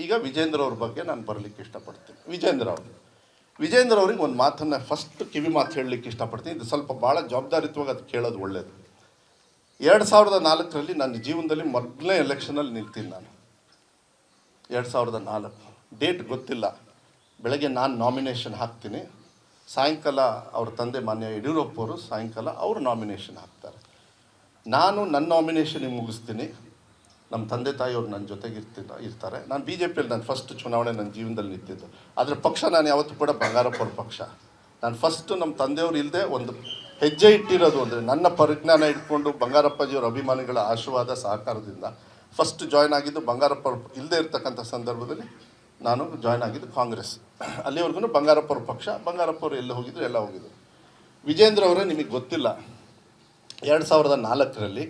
ಈಗ ವಿಜೇಂದ್ರ ಅವ್ರ ಬಗ್ಗೆ ನಾನು ಬರಲಿಕ್ಕೆ ಇಷ್ಟಪಡ್ತೀನಿ. ವಿಜೇಂದ್ರ ಅವ್ರಿಗೆ ಒಂದು ಮಾತನ್ನು ಫಸ್ಟ್ ಕಿವಿ ಮಾತು ಹೇಳಲಿಕ್ಕೆ ಇಷ್ಟಪಡ್ತೀನಿ. ಇದು ಸ್ವಲ್ಪ ಭಾಳ ಜವಾಬ್ದಾರಿತ್ವಾಗಿ ಅದು ಕೇಳೋದು ಒಳ್ಳೆಯದು. 2004ರಲ್ಲಿ ನನ್ನ ಜೀವನದಲ್ಲಿ ಮೊದಲನೇ ಎಲೆಕ್ಷನಲ್ಲಿ ನಿಲ್ತೀನಿ ನಾನು. 2004 ಡೇಟ್ ಗೊತ್ತಿಲ್ಲ. ಬೆಳಗ್ಗೆ ನಾನು ನಾಮಿನೇಷನ್ ಹಾಕ್ತೀನಿ, ಸಾಯಂಕಾಲ ಅವ್ರ ತಂದೆ ಮಾನ್ಯ ಯಡಿಯೂರಪ್ಪ ಅವರು ಸಾಯಂಕಾಲ ಅವರು ನಾಮಿನೇಷನ್ ಹಾಕ್ತಾರೆ. ನಾನು ನನ್ನ ನಾಮಿನೇಷನಿಗೆ ಮುಗಿಸ್ತೀನಿ, ನಮ್ಮ ತಂದೆ ತಾಯಿಯವರು ನನ್ನ ಜೊತೆಗೆ ಇರ್ತಾರೆ. ನಾನು BJPಯಲ್ಲಿ ನಾನು ಫಸ್ಟ್ ಚುನಾವಣೆ ನನ್ನ ಜೀವನದಲ್ಲಿ ನಿಂತಿದ್ದು. ಆದರೆ ಪಕ್ಷ ನಾನು ಯಾವತ್ತೂ ಕೂಡ ಬಂಗಾರಪ್ಪವ್ರ ಪಕ್ಷ. ನಾನು ಫಸ್ಟು ನಮ್ಮ ತಂದೆಯವರು ಇಲ್ಲದೆ ಒಂದು ಹೆಜ್ಜೆ ಇಟ್ಟಿರೋದು ಅಂದರೆ ನನ್ನ ಪರಿಜ್ಞಾನ ಇಟ್ಕೊಂಡು ಬಂಗಾರಪ್ಪಾಜಿಯವರ ಅಭಿಮಾನಿಗಳ ಆಶೀರ್ವಾದ ಸಹಕಾರದಿಂದ ಫಸ್ಟ್ ಜಾಯ್ನ್ ಆಗಿದ್ದು ಬಂಗಾರಪ್ಪ ಇಲ್ಲದೆ ಇರ್ತಕ್ಕಂಥ ಸಂದರ್ಭದಲ್ಲಿ ನಾನು ಜಾಯ್ನ್ ಆಗಿದ್ದು ಕಾಂಗ್ರೆಸ್. ಅಲ್ಲಿವರೆಗೂ ಬಂಗಾರಪ್ಪವ್ರ ಪಕ್ಷ. ಬಂಗಾರಪ್ಪವ್ರು ಎಲ್ಲ ಹೋಗಿದ್ರು, ಎಲ್ಲ ಹೋಗಿದ್ರು. ವಿಜೇಂದ್ರ ಅವರೇ ನಿಮಗೆ ಗೊತ್ತಿಲ್ಲ, 2004ರಲ್ಲಿ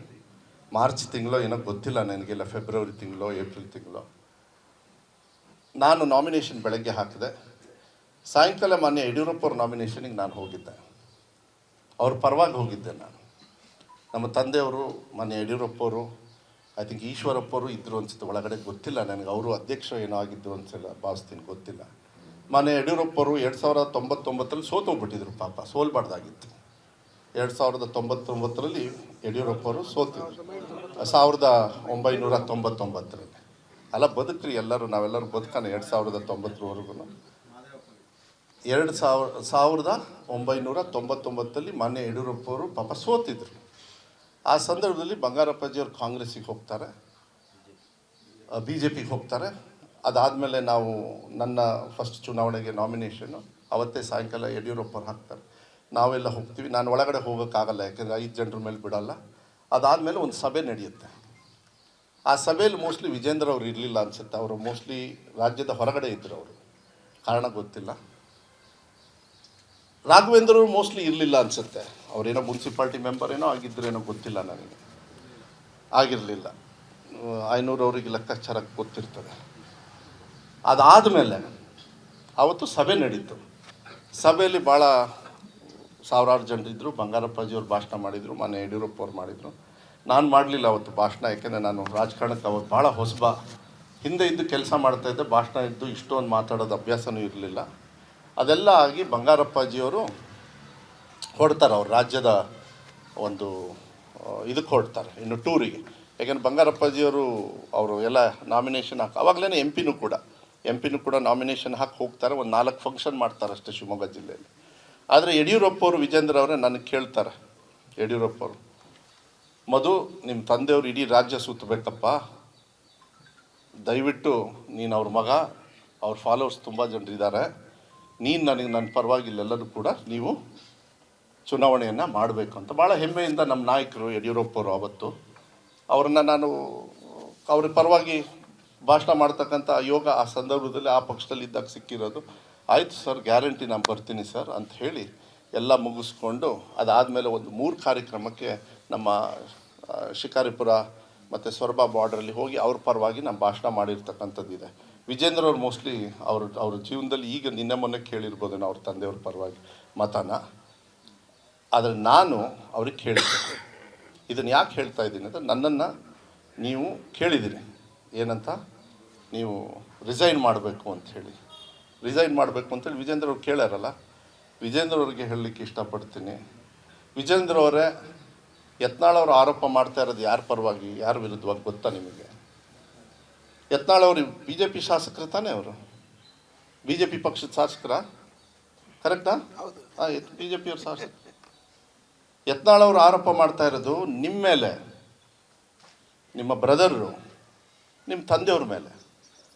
ಮಾರ್ಚ್ ತಿಂಗಳೋ ಏನೋ ಗೊತ್ತಿಲ್ಲ ನನಗೆಲ್ಲ, ಫೆಬ್ರವರಿ ತಿಂಗಳೋ ಏಪ್ರಿಲ್ ತಿಂಗಳೋ ನಾನು ನಾಮಿನೇಷನ್ ಬೆಳಗ್ಗೆ ಹಾಕಿದೆ. ಸಾಯಂಕಾಲ ಮಾನ್ಯ ಯಡಿಯೂರಪ್ಪ ಅವ್ರ ನಾಮಿನೇಷನಿಗೆ ನಾನು ಹೋಗಿದ್ದೆ. ಅವ್ರ ಪರವಾಗಿ ಹೋಗಿದ್ದೆ ನಾನು. ನಮ್ಮ ತಂದೆಯವರು ಮಾನ್ಯ ಯಡಿಯೂರಪ್ಪವರು, ಐ ಥಿಂಕ್ ಈಶ್ವರಪ್ಪವರು ಇದ್ದರು ಅನಿಸುತ್ತೆ ಒಳಗಡೆ, ಗೊತ್ತಿಲ್ಲ ನನಗೆ. ಅವರು ಅಧ್ಯಕ್ಷ ಏನೋ ಆಗಿದ್ದು ಅನ್ಸಲ್ಲ, ಭಾವಿಸ್ತೀನಿ, ಗೊತ್ತಿಲ್ಲ. ಮಾನ್ಯ ಯಡಿಯೂರಪ್ಪವರು 2099ರಲ್ಲಿ ಸೋತೋಗ್ಬಿಟ್ಟಿದ್ರು. ಪಾಪ ಸೋಲ್ಬಾರ್ದಾಗಿತ್ತು. 2099ರಲ್ಲಿ ಯಡಿಯೂರಪ್ಪವರು ಸೋತಿದ್ರು. 1999ರಲ್ಲಿ ಅಲ್ಲ, ಬದುಕ್ರಿ ಎಲ್ಲರೂ, ನಾವೆಲ್ಲರೂ ಬದುಕೋಣ 2090ರವರೆಗೂ. 1999ರಲ್ಲಿ ಮಾನ್ಯ ಯಡಿಯೂರಪ್ಪವರು ಪಾಪ ಸೋತಿದ್ರು. ಆ ಸಂದರ್ಭದಲ್ಲಿ ಬಂಗಾರಪ್ಪಾಜಿಯವರು ಕಾಂಗ್ರೆಸ್ಸಿಗೆ ಹೋಗ್ತಾರೆ, BJPಗೆ ಹೋಗ್ತಾರೆ. ಅದಾದಮೇಲೆ ನಾವು ನನ್ನ ಫಸ್ಟ್ ಚುನಾವಣೆಗೆ ನಾಮಿನೇಷನ್ನು ಅವತ್ತೇ ಸಾಯಂಕಾಲ ಯಡಿಯೂರಪ್ಪವ್ರು ಹಾಕ್ತಾರೆ, ನಾವೆಲ್ಲ ಹೋಗ್ತೀವಿ. ನಾನು ಒಳಗಡೆ ಹೋಗೋಕ್ಕಾಗಲ್ಲ, ಯಾಕೆಂದರೆ 5 ಜನರ ಮೇಲೆ ಬಿಡೋಲ್ಲ. ಅದಾದಮೇಲೆ ಒಂದು ಸಭೆ ನಡೆಯುತ್ತೆ. ಆ ಸಭೆಯಲ್ಲಿ ಮೋಸ್ಟ್ಲಿ ವಿಜೇಂದ್ರ ಅವ್ರು ಇರಲಿಲ್ಲ ಅನಿಸುತ್ತೆ. ಅವರು ಮೋಸ್ಟ್ಲಿ ರಾಜ್ಯದ ಹೊರಗಡೆ ಇದ್ದರು, ಅವರು ಕಾರಣ ಗೊತ್ತಿಲ್ಲ. ರಾಘವೇಂದ್ರ ಅವರು ಮೋಸ್ಟ್ಲಿ ಇರಲಿಲ್ಲ ಅನಿಸುತ್ತೆ. ಅವರೇನೋ ಮುನ್ಸಿಪಾಲ್ಟಿ ಮೆಂಬರ್ ಏನೋ ಆಗಿದ್ದರೇನೋ ಗೊತ್ತಿಲ್ಲ ನನಗೆ, ಆಗಿರಲಿಲ್ಲ. 500 ಅವರಿಗೆ ಲೆಕ್ಕಾಚಾರಕ್ಕೆ ಗೊತ್ತಿರ್ತದೆ. ಅದಾದಮೇಲೆ ಆವತ್ತು ಸಭೆ ನಡೀತು. ಸಭೆಯಲ್ಲಿ ಭಾಳ ಸಾವಿರಾರು ಜನರಿದ್ದರು. ಬಂಗಾರಪ್ಪಾಜಿಯವ್ರು ಭಾಷಣ ಮಾಡಿದರು, ಮಾನ್ಯ ಯಡಿಯೂರಪ್ಪ ಅವ್ರು ಮಾಡಿದರು. ನಾನು ಮಾಡಲಿಲ್ಲ ಅವತ್ತು ಭಾಷಣ, ಯಾಕೆಂದರೆ ನಾನು ರಾಜಕಾರಣಕ್ಕೆ ಅವತ್ತು ಭಾಳ ಹೊಸಬ. ಹಿಂದೆ ಇದ್ದು ಕೆಲಸ ಮಾಡ್ತಾಯಿದ್ದೆ, ಭಾಷಣ ಇದ್ದು ಇಷ್ಟೊಂದು ಮಾತಾಡೋದು ಅಭ್ಯಾಸವೂ ಇರಲಿಲ್ಲ. ಅದೆಲ್ಲ ಆಗಿ ಬಂಗಾರಪ್ಪಾಜಿಯವರು ಹೊರಡ್ತಾರೆ, ಅವ್ರ ರಾಜ್ಯದ ಒಂದು ಇದಕ್ಕೆ ಹೊರಡ್ತಾರೆ, ಇನ್ನು ಟೂರಿಗೆ. ಯಾಕೆಂದರೆ ಬಂಗಾರಪ್ಪಾಜಿಯವರು ಅವರು ಎಲ್ಲ ನಾಮಿನೇಷನ್ ಹಾಕಿ ಆವಾಗಲೇ ಎಂ ಪಿನೂ ಕೂಡ ನಾಮಿನೇಷನ್ ಹಾಕಿ ಹೋಗ್ತಾರೆ. ಒಂದು 4 ಫಂಕ್ಷನ್ ಮಾಡ್ತಾರೆ ಅಷ್ಟೇ ಶಿವಮೊಗ್ಗ ಜಿಲ್ಲೆಯಲ್ಲಿ. ಆದರೆ ಯಡಿಯೂರಪ್ಪವರು, ವಿಜೇಂದ್ರ ಅವರೇ ನನಗೆ ಕೇಳ್ತಾರೆ, ಯಡಿಯೂರಪ್ಪವರು, ಮಧು ನಿಮ್ಮ ತಂದೆಯವರು ಇಡೀ ರಾಜ್ಯ ಸುತ್ತಬೇಕಪ್ಪ, ದಯವಿಟ್ಟು ನೀನು ಅವ್ರ ಮಗ, ಅವ್ರ ಫಾಲೋವರ್ಸ್ ತುಂಬ ಜನರಿದ್ದಾರೆ, ನೀನು ನನಗೆ ನನ್ನ ಪರವಾಗಿ ಇಲ್ಲೆಲ್ಲರೂ ಕೂಡ ನೀವು ಚುನಾವಣೆಯನ್ನು ಮಾಡಬೇಕು ಅಂತ ಭಾಳ ಹೆಮ್ಮೆಯಿಂದ ನಮ್ಮ ನಾಯಕರು ಯಡಿಯೂರಪ್ಪವರು ಆವತ್ತು ಅವ್ರನ್ನ ನಾನು ಅವ್ರ ಪರವಾಗಿ ಭಾಷಣ ಮಾಡ್ತಕ್ಕಂಥ ಯೋಗ ಆ ಸಂದರ್ಭದಲ್ಲಿ ಆ ಪಕ್ಷದಲ್ಲಿ ಇದ್ದಾಗ ಸಿಕ್ಕಿರೋದು. ಆಯಿತು ಸರ್, ಗ್ಯಾರಂಟಿ ನಾನು ಬರ್ತೀನಿ ಸರ್ ಅಂತ ಹೇಳಿ ಎಲ್ಲ ಮುಗಿಸ್ಕೊಂಡು ಅದಾದಮೇಲೆ ಒಂದು 3 ಕಾರ್ಯಕ್ರಮಕ್ಕೆ ನಮ್ಮ ಶಿಕಾರಿಪುರ ಮತ್ತು ಸೊರಬ ಬಾರ್ಡ್ರಲ್ಲಿ ಹೋಗಿ ಅವ್ರ ಪರವಾಗಿ ನಾನು ಭಾಷಣ ಮಾಡಿರ್ತಕ್ಕಂಥದ್ದಿದೆ. ವಿಜೇಂದ್ರ ಅವ್ರು ಮೋಸ್ಟ್ಲಿ ಅವ್ರ ಜೀವನದಲ್ಲಿ ಈಗ ನಿನ್ನೆ ಮೊನ್ನೆ ಕೇಳಿರ್ಬೋದು ಅವ್ರ ತಂದೆಯವ್ರ ಪರವಾಗಿ ಮತನ. ಆದರೆ ನಾನು ಅವ್ರಿಗೆ ಕೇಳಿದ್ದೆ. ಇದನ್ನು ಯಾಕೆ ಹೇಳ್ತಾ ಇದ್ದೀನಿ ಅಂದರೆ, ನನ್ನನ್ನು ನೀವು ಕೇಳಿದ್ದೀರಿ ಏನಂತ, ನೀವು ರಿಸೈನ್ ಮಾಡಬೇಕು ಅಂಥೇಳಿ ವಿಜೇಂದ್ರ ಅವ್ರು ಕೇಳ್ಯಾರಲ್ಲ. ವಿಜೇಂದ್ರ ಅವ್ರಿಗೆ ಹೇಳಲಿಕ್ಕೆ ಇಷ್ಟಪಡ್ತೀನಿ, ವಿಜೇಂದ್ರ ಅವರೇ, ಯತ್ನಾಳ್ ಅವರು ಆರೋಪ ಮಾಡ್ತಾ ಇರೋದು ಯಾರ ಪರವಾಗಿ ಯಾರ ವಿರುದ್ಧವಾಗಿ ಗೊತ್ತಾ ನಿಮಗೆ? ಯತ್ನಾಳ್ ಅವರು BJP ಶಾಸಕರು ತಾನೇ, ಅವರು BJP ಪಕ್ಷದ ಶಾಸಕರ, ಕರೆಕ್ಟಾ? ಹಾಂ, BJP ಅವ್ರ ಶಾಸಕ. ಯತ್ನಾಳ್ ಅವರು ಆರೋಪ ಮಾಡ್ತಾ ಇರೋದು ನಿಮ್ಮ ಮೇಲೆ, ನಿಮ್ಮ ಬ್ರದರು, ನಿಮ್ಮ ತಂದೆಯವ್ರ ಮೇಲೆ.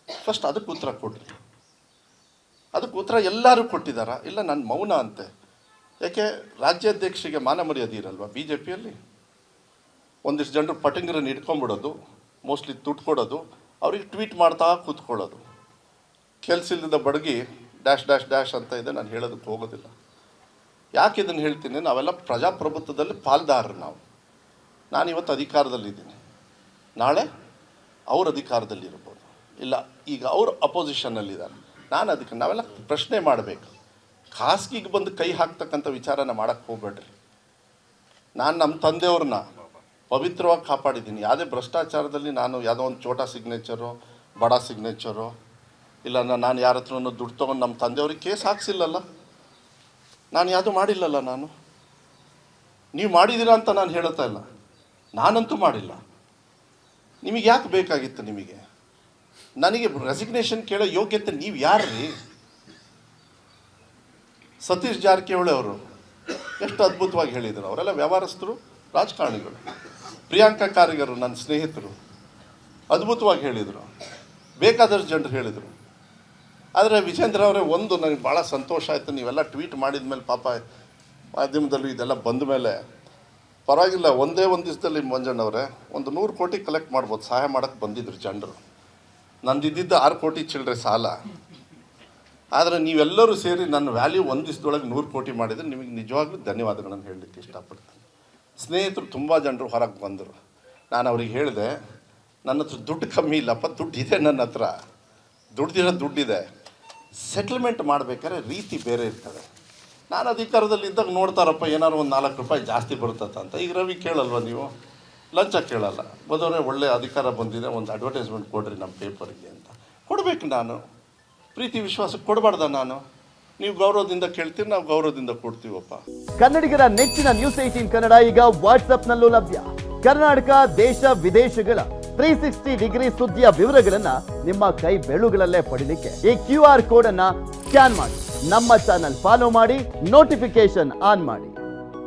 ಫಸ್ಟ್ ಅದಕ್ಕೆ ಉತ್ತರ ಕೊಡ್ರಿ. ಅದಕ್ಕೆ ಉತ್ತರ ಎಲ್ಲರೂ ಕೊಟ್ಟಿದ್ದಾರಾ? ಇಲ್ಲ, ನನ್ನ ಮೌನ ಅಂತೆ. ಯಾಕೆ ರಾಜ್ಯಾಧ್ಯಕ್ಷರಿಗೆ ಮಾನ ಮರ್ಯಾದೆ ಇರಲ್ವ BJPಯಲ್ಲಿ? ಒಂದಿಷ್ಟು ಜನರು ಪಟಿಂಗರನ್ನು ಇಟ್ಕೊಂಡ್ಬಿಡೋದು, ಮೋಸ್ಟ್ಲಿ ದುಡ್ಡು ಕೊಡೋದು, ಅವ್ರಿಗೆ ಟ್ವೀಟ್ ಮಾಡ್ತಾ ಕೂತ್ಕೊಳ್ಳೋದು, ಕೆಲಸ ಇಲ್ಲದ ಬಡಗಿ ಡ್ಯಾಶ್ ಅಂತ ಇದೆ. ನಾನು ಹೇಳೋದಕ್ಕೆ ಹೋಗೋದಿಲ್ಲ. ಯಾಕೆ ಇದನ್ನು ಹೇಳ್ತೀನಿ, ನಾವೆಲ್ಲ ಪ್ರಜಾಪ್ರಭುತ್ವದಲ್ಲಿ ಪಾಲ್ದಾರರು ನಾವು. ನಾನಿವತ್ತು ಅಧಿಕಾರದಲ್ಲಿದ್ದೀನಿ, ನಾಳೆ ಅವ್ರ ಅಧಿಕಾರದಲ್ಲಿರ್ಬೋದು, ಇಲ್ಲ ಈಗ ಅವರು ಅಪೋಸಿಷನ್ನಲ್ಲಿದ್ದಾರೆ, ನಾನು ಅದಕ್ಕೆ ನಾವೆಲ್ಲ ಪ್ರಶ್ನೆ ಮಾಡಬೇಕು. ಖಾಸಗಿಗೆ ಬಂದು ಕೈ ಹಾಕ್ತಕ್ಕಂಥ ವಿಚಾರನ ಮಾಡೋಕ್ಕೆ ಹೋಗ್ಬೇಡ್ರಿ. ನಾನು ನಮ್ಮ ತಂದೆಯವ್ರನ್ನ ಪವಿತ್ರವಾಗಿ ಕಾಪಾಡಿದ್ದೀನಿ. ಯಾವುದೇ ಭ್ರಷ್ಟಾಚಾರದಲ್ಲಿ ನಾನು ಯಾವುದೋ ಒಂದು ಚೋಟಾ ಸಿಗ್ನೇಚರು ಬಡ ಸಿಗ್ನೇಚರು, ಇಲ್ಲ ನಾನು ಯಾರ ಹತ್ರನೂ ದುಡ್ಡು ತೊಗೊಂಡು ನಮ್ಮ ತಂದೆಯವ್ರಿಗೆ ಕೇಸ್ ಹಾಕ್ಸಿಲ್ಲಲ್ಲ, ನಾನು ಯಾವುದೂ ಮಾಡಿಲ್ಲಲ್ಲ. ನೀವು ಮಾಡಿದ್ದೀರಾ ಅಂತ ನಾನು ಹೇಳ್ತಾ ಇಲ್ಲ, ನಾನಂತೂ ಮಾಡಿಲ್ಲ. ನಿಮಗೆ ಯಾಕೆ ಬೇಕಾಗಿತ್ತು? ನಿಮಗೆ ನನಗೆ ರೆಸಿಗ್ನೇಷನ್ ಕೇಳೋ ಯೋಗ್ಯತೆ ನೀವು ಯಾರ್ರೀ? ಸತೀಶ್ ಜಾರಕಿಹೊಳಿ ಅವರು ಎಷ್ಟು ಅದ್ಭುತವಾಗಿ ಹೇಳಿದರು. ಅವರೆಲ್ಲ ವ್ಯವಹಾರಸ್ಥರು, ರಾಜಕಾರಣಿಗಳು. ಪ್ರಿಯಾಂಕಾ ಖರ್ಗೆರು ನನ್ನ ಸ್ನೇಹಿತರು, ಅದ್ಭುತವಾಗಿ ಹೇಳಿದರು. ಬೇಕಾದಷ್ಟು ಜನರು ಹೇಳಿದರು. ಆದರೆ ವಿಜೇಂದ್ರ ಅವರೇ, ಒಂದು ನನಗೆ ಭಾಳ ಸಂತೋಷ ಆಯಿತು, ನೀವೆಲ್ಲ ಟ್ವೀಟ್ ಮಾಡಿದ ಮೇಲೆ, ಪಾಪ ಮಾಧ್ಯಮದಲ್ಲೂ ಇದೆಲ್ಲ ಬಂದ ಮೇಲೆ ಪರವಾಗಿಲ್ಲ, ಒಂದೇ ಒಂದು ದಿವಸದಲ್ಲಿ ಮಂಜಣ್ಣವರೇ ಒಂದು 100 ಕೋಟಿ ಕಲೆಕ್ಟ್ ಮಾಡ್ಬೋದು. ಸಹಾಯ ಮಾಡೋಕ್ಕೆ ಬಂದಿದ್ರು ಜನರು. ನಂದಿದ್ದ 6 ಕೋಟಿ ಚಿಲ್ಲರೆ ಸಾಲ. ಆದರೆ ನೀವೆಲ್ಲರೂ ಸೇರಿ ನನ್ನ ವ್ಯಾಲ್ಯೂ ಒಂದು ದಿವಸದೊಳಗೆ 100 ಕೋಟಿ ಮಾಡಿದರೆ ನಿಮಗೆ ನಿಜವಾಗ್ಲೂ ಧನ್ಯವಾದಗಳನ್ನು ಹೇಳಲಿಕ್ಕೆ ಇಷ್ಟಪಡ್ತೀನಿ. ಸ್ನೇಹಿತರು ತುಂಬ ಜನರು ಹೊರಗೆ ಬಂದರು. ನಾನು ಅವ್ರಿಗೆ ಹೇಳಿದೆ, ನನ್ನ ಹತ್ರ ದುಡ್ಡು ಕಮ್ಮಿ ಇಲ್ಲಪ್ಪ, ದುಡ್ಡಿದೆ ನನ್ನ ಹತ್ರ, ದುಡ್ಡಿದೆ. ಸೆಟ್ಲ್ಮೆಂಟ್ ಮಾಡಬೇಕಾದ್ರೆ ರೀತಿ ಬೇರೆ ಇರ್ತದೆ. ನಾನು ಅಧಿಕಾರದಲ್ಲಿದ್ದಾಗ ನೋಡ್ತಾರಪ್ಪ, ಏನಾದ್ರು ಒಂದು 4 ರೂಪಾಯಿ ಜಾಸ್ತಿ ಬರ್ತದೆ ಅಂತ. ಈಗ ರವಿ ಕೇಳಲ್ವ ನೀವು? ಲಂಚ ಕೇಳಲ್ಲ. ಬದೋರೆ ಒಳ್ಳೆ ಅಧಿಕಾರ ಬಂದಿದೆ, ಒಂದು ಅಡ್ವರ್ಟೈಸ್ಮೆಂಟ್ ಕೊಡ್ರಿ ನಮ್ಮ ಪೇಪರಿಗೆ ಅಂತ ಕೊಡಬೇಕು. ನಾನು ಪ್ರೀತಿ ವಿಶ್ವಾಸಕ್ಕೆ ಕೊಡಬಾರ್ದ? ನೀವು ಗೌರವದಿಂದ ಕೇಳ್ತೀರಿ, ನಾವು ಗೌರವದಿಂದ ಕೊಡ್ತೀವಪ್ಪ. ಕನ್ನಡಿಗರ ನೆಚ್ಚಿನ ನ್ಯೂಸ್ 18 ಕನ್ನಡ ಈಗ ವಾಟ್ಸ್ಆಪ್ನಲ್ಲೂ ಲಭ್ಯ. ಕರ್ನಾಟಕ, ದೇಶ ವಿದೇಶಗಳ 360 ಡಿಗ್ರಿ ಸುದ್ದಿಯ ವಿವರಗಳನ್ನ ನಿಮ್ಮ ಕೈ ಬೆರಳುಗಳಲ್ಲೇ ಪಡಿಲಿಕ್ಕೆ ಈ QR ಕೋಡ್ ಅನ್ನ ಸ್ಕ್ಯಾನ್ ಮಾಡಿ, ನಮ್ಮ ಚಾನಲ್ ಫಾಲೋ ಮಾಡಿ, ನೋಟಿಫಿಕೇಶನ್ ಆನ್ ಮಾಡಿ.